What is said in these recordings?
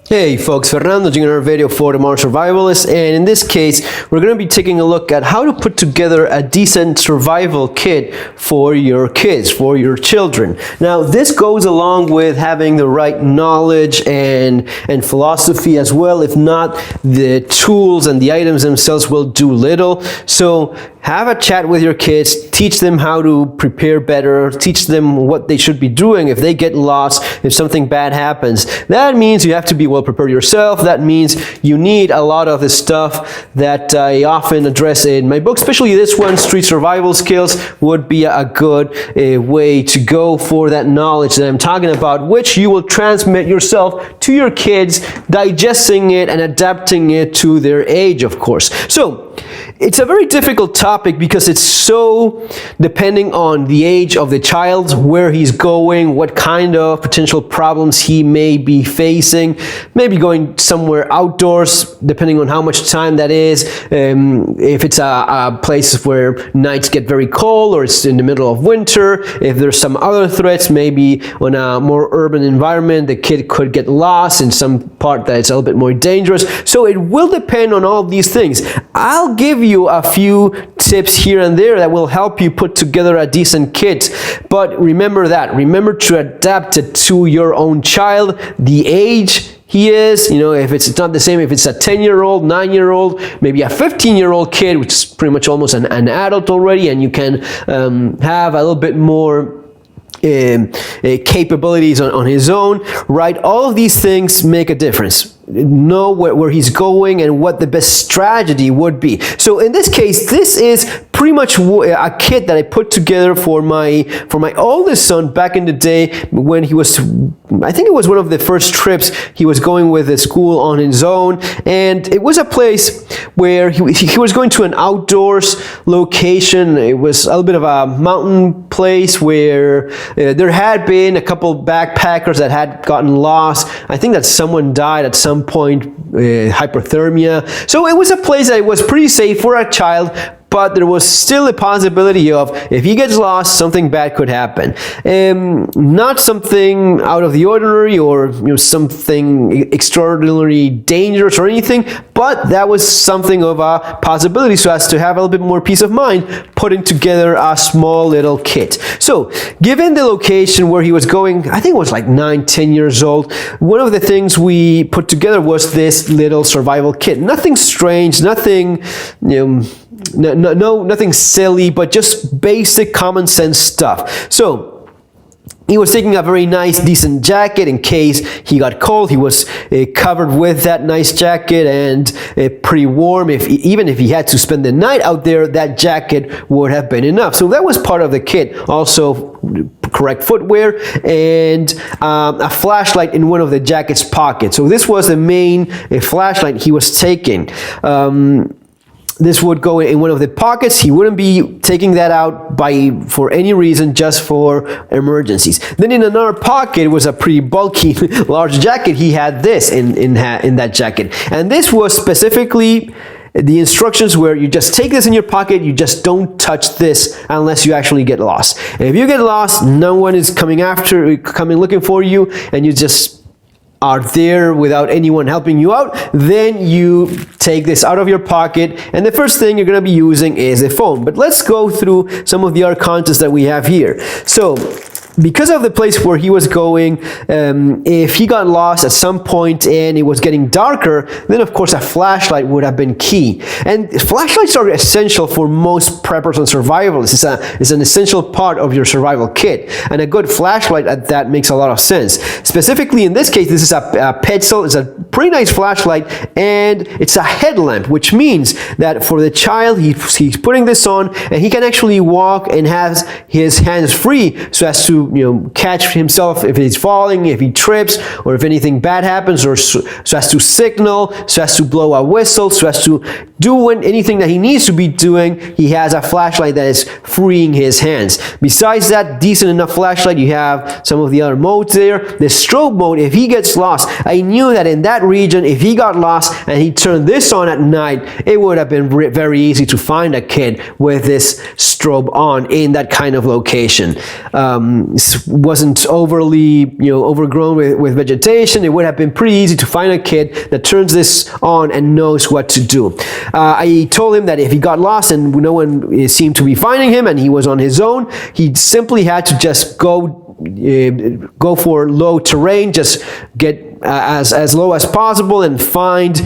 Hey folks, Fernando doing another video for the Modern Survivalist, and in this case we're going to be taking a look at how to put together a decent survival kit for your kids, for your children. Now this goes along with having the right knowledge and philosophy as well. If not, the tools and the items themselves will do little. So have a chat with your kids, teach them how to prepare better, teach them what they should be doing if they get lost, if something bad happens. That means you have to be well prepared yourself. That means you need a lot of the stuff that I often address in my book, especially this one, Street Survival Skills, would be a good way to go for that knowledge that I'm talking about, which you will transmit yourself to your kids, digesting it and adapting it to their age, of course. So it's a very difficult topic because it's so depending on the age of the child, where he's going, what kind of potential problems he may be facing, maybe going somewhere outdoors, depending on how much time that is, if it's a place where nights get very cold or it's in the middle of winter, if there's some other threats, maybe on a more urban environment, the kid could get lost in some part that it's a little bit more dangerous. So it will depend on all these things. I'll give you a few tips here and there that will help you put together a decent kit, but remember to adapt it to your own child, the age he is. You know, if it's not the same, if it's a 10-year-old, 9-year-old, maybe a 15-year-old kid, which is pretty much almost an adult already, and you can have a little bit more capabilities on his own, right? All of these things make a difference. Know where he's going and what the best strategy would be. So in this case, this is pretty much a kit that I put together for my oldest son back in the day when he was, I think it was one of the first trips he was going with the school on his own, and it was a place where he was going to an outdoors location. It was a little bit of a mountain place where there had been a couple backpackers that had gotten lost. I think that someone died at some point, hypothermia. So it was a place that was pretty safe for a child, but there was still a possibility of, if he gets lost, something bad could happen. Not something out of the ordinary or something extraordinarily dangerous or anything, but that was something of a possibility, so as to have a little bit more peace of mind putting together a small little kit. So given the location where he was going, I think it was like 9-10 years old, one of the things we put together was this little survival kit. Nothing strange, nothing nothing silly, but just basic common sense stuff. So he was taking a very nice, decent jacket in case he got cold. He was covered with that nice jacket and pretty warm. Even if he had to spend the night out there, that jacket would have been enough. So that was part of the kit. Also, correct footwear and a flashlight in one of the jacket's pockets. So this was the main flashlight he was taking. This would go in one of the pockets. He wouldn't be taking that out for any reason, just for emergencies. Then in another pocket was a pretty bulky, large jacket. He had this in that jacket. And this was specifically the instructions where you just take this in your pocket, you just don't touch this unless you actually get lost. And if you get lost, no one is coming looking for you, and you just are there without anyone helping you out, then you take this out of your pocket, and the first thing you're going to be using is the phone. But let's go through some of the other contents that we have here. So because of the place where he was going, if he got lost at some point and it was getting darker, then of course a flashlight would have been key. And flashlights are essential for most preppers and survivalists. It's an essential part of your survival kit, and a good flashlight at that makes a lot of sense. Specifically in this case, this is a Petzl. It's a pretty nice flashlight, and it's a headlamp, which means that for the child, he's putting this on and he can actually walk and has his hands free, so as to catch himself if he's falling, if he trips, or if anything bad happens, or so as to signal, so as to blow a whistle, so as to do anything that he needs to be doing. He has a flashlight that is freeing his hands. Besides that decent enough flashlight, you have some of the other modes there. The strobe mode, if he gets lost, I knew that in that region, if he got lost and he turned this on at night, it would have been very easy to find a kid with this strobe on in that kind of location. wasn't overly, overgrown with vegetation. It would have been pretty easy to find a kid that turns this on and knows what to do. I told him that if he got lost and no one seemed to be finding him and he was on his own, he simply had to just go for low terrain, just get as low as possible and find,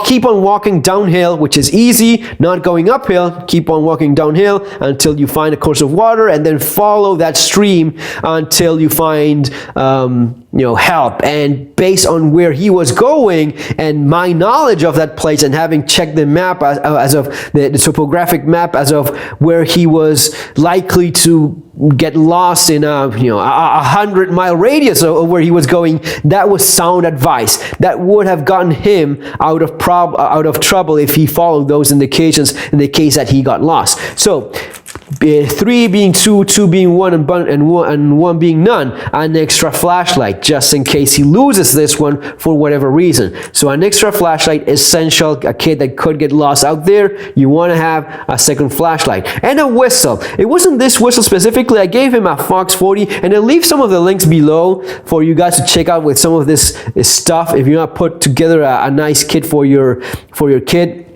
keep on walking downhill, which is easy, not going uphill. Keep on walking downhill until you find a course of water, and then follow that stream until you find help. And based on where he was going and my knowledge of that place, and having checked the map as of the topographic map as of where he was likely to get lost in a 100-mile radius of where he was going, that was sound advice. That would have gotten him out of trouble if he followed those indications in the case that he got lost. So 3 being 2, 2 being 1, and 1 being none. An extra flashlight just in case he loses this one for whatever reason. So an extra flashlight, essential. A kid that could get lost out there, you want to have a second flashlight. And a whistle. It wasn't this whistle specifically. I gave him a Fox 40, and I'll leave some of the links below for you guys to check out with some of this stuff if you want to put together a nice kit for your kid.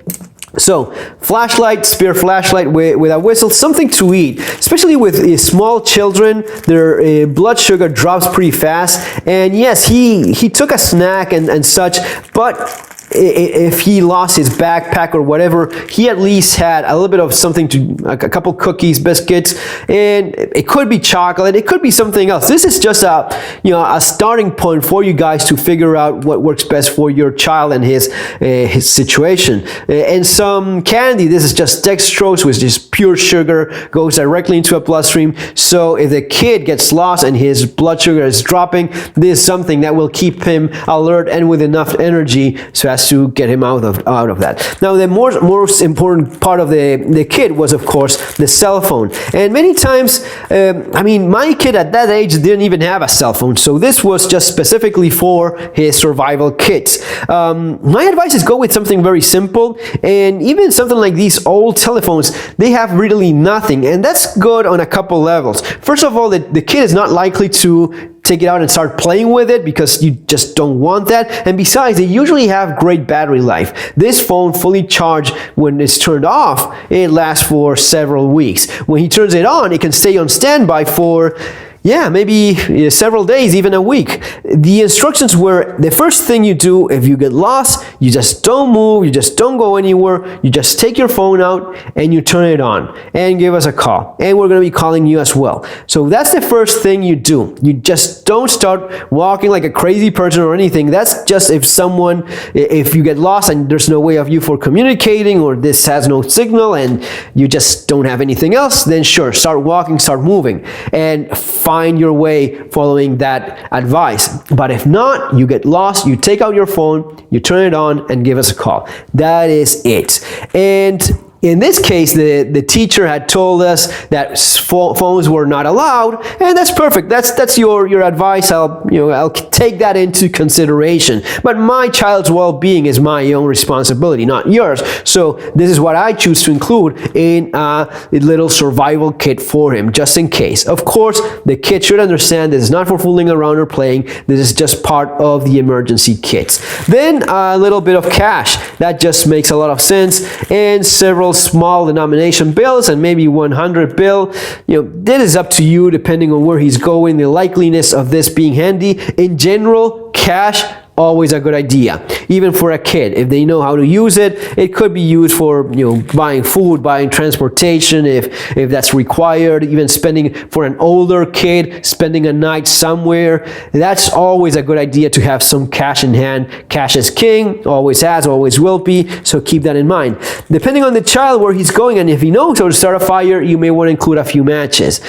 So, flashlight, spare flashlight with a whistle, something to eat. Especially with small children, their blood sugar drops pretty fast. And yes, he took a snack and such, but if he lost his backpack or whatever, he at least had a little bit of something to, a couple cookies, biscuits, and it could be chocolate, it could be something else. This is just a starting point for you guys to figure out what works best for your child and his situation. And some candy. This is just dextrose, which is pure sugar, goes directly into a bloodstream. So if the kid gets lost and his blood sugar is dropping, this is something that will keep him alert and with enough energy so as to get him out of that. Now, the most important part of the kid was, of course, the cell phone. And many times, my kid at that age didn't even have a cell phone, so this was just specifically for his survival kits. My advice is go with something very simple, and even something like these old telephones, they have really nothing, and that's good on a couple levels. First of all, the kid is not likely to take it out and start playing with it because you just don't want that. And besides, they usually have great battery life. This phone fully charged when it's turned off, it lasts for several weeks. When he turns it on, it can stay on standby for maybe several days, even a week. The instructions were, the first thing you do if you get lost, you just don't move, you just don't go anywhere, you just take your phone out and you turn it on and give us a call. And we're going to be calling you as well. So that's the first thing you do. You just don't start walking like a crazy person or anything. That's just if you get lost and there's no way of you for communicating, or this has no signal and you just don't have anything else, then sure, start walking, start moving, and find your way following that advice. But if not, you get lost, you take out your phone, you turn it on, and give us a call. That is it. And in this case, the teacher had told us that phones were not allowed, and that's perfect. That's your advice. I'll take that into consideration. But my child's well-being is my own responsibility, not yours. So this is what I choose to include in a little survival kit for him, just in case. Of course, the kid should understand this is not for fooling around or playing. This is just part of the emergency kits. Then a little bit of cash. That just makes a lot of sense, and several small denomination bills and maybe 100 bill. That is up to you depending on where he's going, the likeliness of this being handy. In general, cash, always a good idea, even for a kid. If they know how to use it, it could be used for buying food, buying transportation if that's required, even spending for an older kid, spending a night somewhere. That's always a good idea to have some cash in hand. Cash is king, always has, always will be, so keep that in mind. Depending on the child, where he's going, and if he knows how to start a fire, you may want to include a few matches.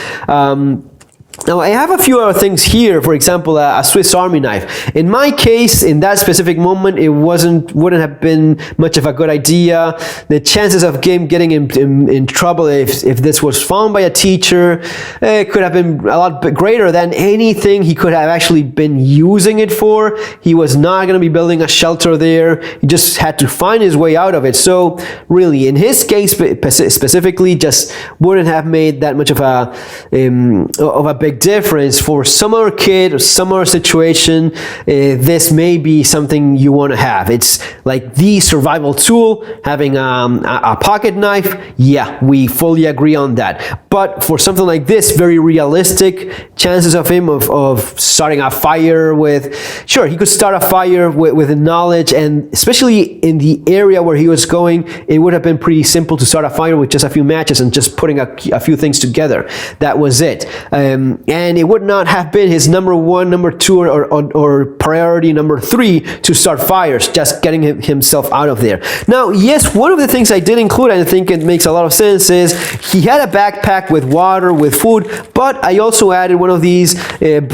Now, I have a few other things here, for example, a Swiss Army knife. In my case, in that specific moment, it wouldn't have been much of a good idea. The chances of him getting in trouble if this was found by a teacher could have been a lot greater than anything he could have actually been using it for. He was not going to be building a shelter there. He just had to find his way out of it. So really, in his case specifically, just wouldn't have made that much of a big difference. For some other kid or some other situation, this may be something you want to have. It's like the survival tool, having a pocket knife. Yeah, we fully agree on that. But for something like this, very realistic, chances of him of starting a fire with, sure, he could start a fire with the knowledge, and especially in the area where he was going, it would have been pretty simple to start a fire with just a few matches and just putting a few things together. That was it. And it would not have been his number one, number two, or priority number three to start fires, just getting himself out of there. Now, yes, one of the things I did include, and I think it makes a lot of sense, is he had a backpack with water, with food, but I also added one of these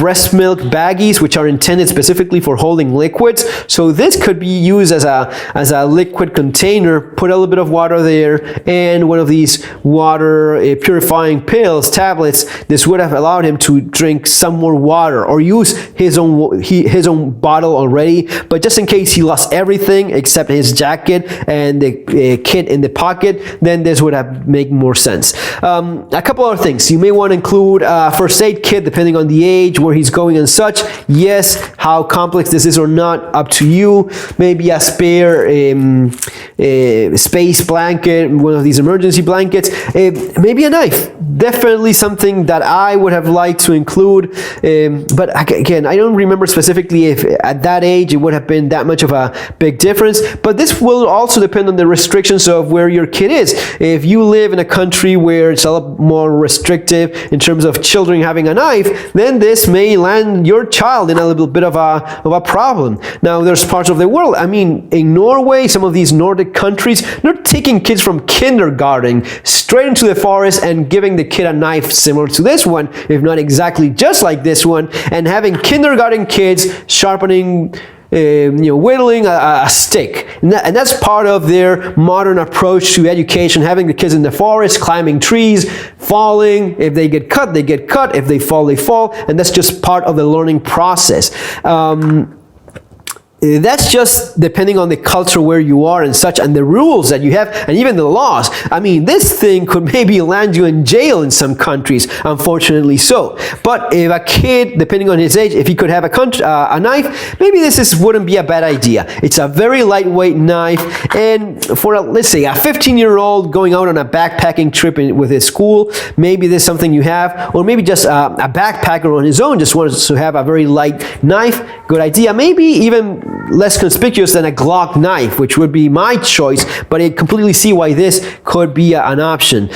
breast milk baggies, which are intended specifically for holding liquids. So this could be used as a liquid container. Put a little bit of water there and one of these water purifying pills, tablets. This would have allowed him to drink some more water or use his own bottle already. But just in case he lost everything except his jacket and the kit in the pocket, then this would have made more sense. A couple other things. You may want to include a first aid kit depending on the age, where he's going and such. Yes, how complex this is or not, up to you. Maybe a spare space blanket, one of these emergency blankets, maybe a knife. Definitely something that I would have liked to include, but again, I don't remember specifically if at that age it would have been that much of a big difference. But this will also depend on the restrictions of where your kid is. If you live in a country where it's a lot more restrictive in terms of children having a knife, then this may land your child in a little bit of a problem. Now, there's parts of the world, I mean, in Norway, some of these Nordic countries, they're taking kids from kindergarten straight into the forest and giving the kid a knife similar to this one, if not exactly just like this one, and having kindergarten kids sharpening, whittling a stick. And that's part of their modern approach to education, having the kids in the forest, climbing trees, falling. If they get cut, they get cut. If they fall, they fall. And that's just part of the learning process. That's just depending on the culture where you are and such, and the rules that you have, and even the laws. I mean, this thing could maybe land you in jail in some countries, unfortunately so. But if a kid, depending on his age, if he could have a knife, maybe this wouldn't be a bad idea. It's a very lightweight knife, and for, let's say, a 15-year-old going out on a backpacking trip with his school, maybe this is something you have, or maybe just a backpacker on his own just wants to have a very light knife. Good idea. Maybe even less conspicuous than a Glock knife, which would be my choice, but I completely see why this could be an option.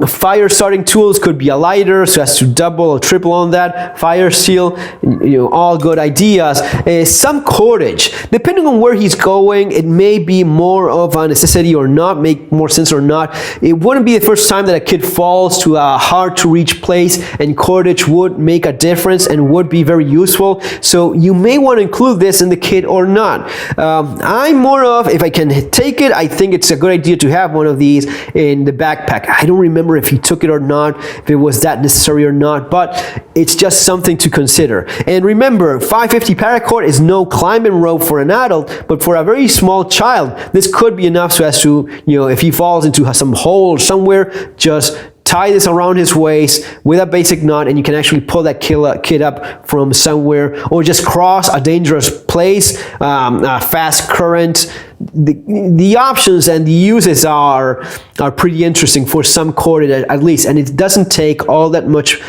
Fire starting tools could be a lighter, so as to double or triple on that. Fire seal, all good ideas. Some cordage, depending on where he's going, it may be more of a necessity or not, make more sense or not. It wouldn't be the first time that a kid falls to a hard to reach place, and cordage would make a difference and would be very useful. So you may want to include this in the kit or not. I'm more of, if I can take it, I think it's a good idea to have one of these in the backpack. I don't remember if he took it or not, if it was that necessary or not, but it's just something to consider. And remember, 550 paracord is no climbing rope for an adult, but for a very small child, this could be enough so as to, if he falls into some hole somewhere, just tie this around his waist with a basic knot, and you can actually pull that kid up from somewhere, or just cross a dangerous place, a fast current. The options and the uses are pretty interesting for some cordage at least, and it doesn't take all that much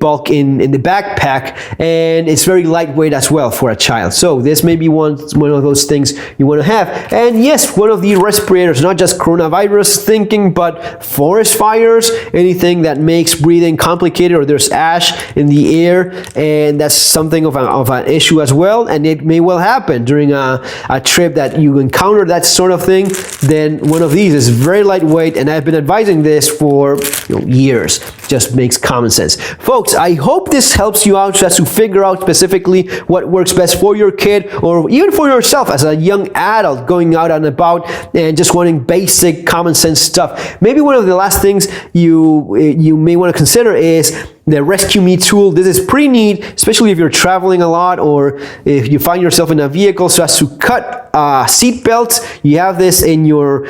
bulk in the backpack, and it's very lightweight as well for a child. So this may be one of those things you want to have. And yes, one of the respirators, not just coronavirus thinking, but forest fires, anything that makes breathing complicated, or there's ash in the air, and that's something of an issue as well, and it may well happen during a trip that you encounter that sort of thing. Then one of these is very lightweight, and I've been advising this for years. Just makes common sense. Folks, I hope this helps you out just to figure out specifically what works best for your kid, or even for yourself as a young adult going out and about and just wanting basic common sense stuff. Maybe one of the last things you may want to consider is the RescueMe tool. This is pretty neat, especially if you're traveling a lot, or if you find yourself in a vehicle, so as to cut seat belts, you have this in your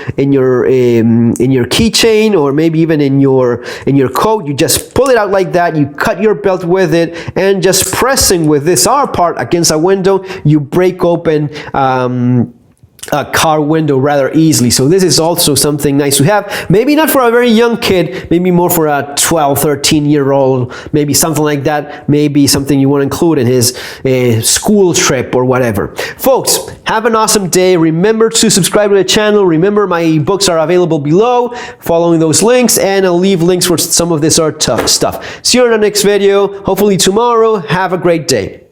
keychain, or maybe even in your coat. You just pull it out like that, you cut your belt with it, and just pressing with this R part against a window, you break open a car window rather easily. So this is also something nice to have. Maybe not for a very young kid, maybe more for a 12, 13-year-old, maybe something like that. Maybe something you want to include in his school trip or whatever. Folks, have an awesome day. Remember to subscribe to the channel. Remember, my books are available below, following those links, and I'll leave links for some of this art stuff. See you in the next video, hopefully tomorrow. Have a great day.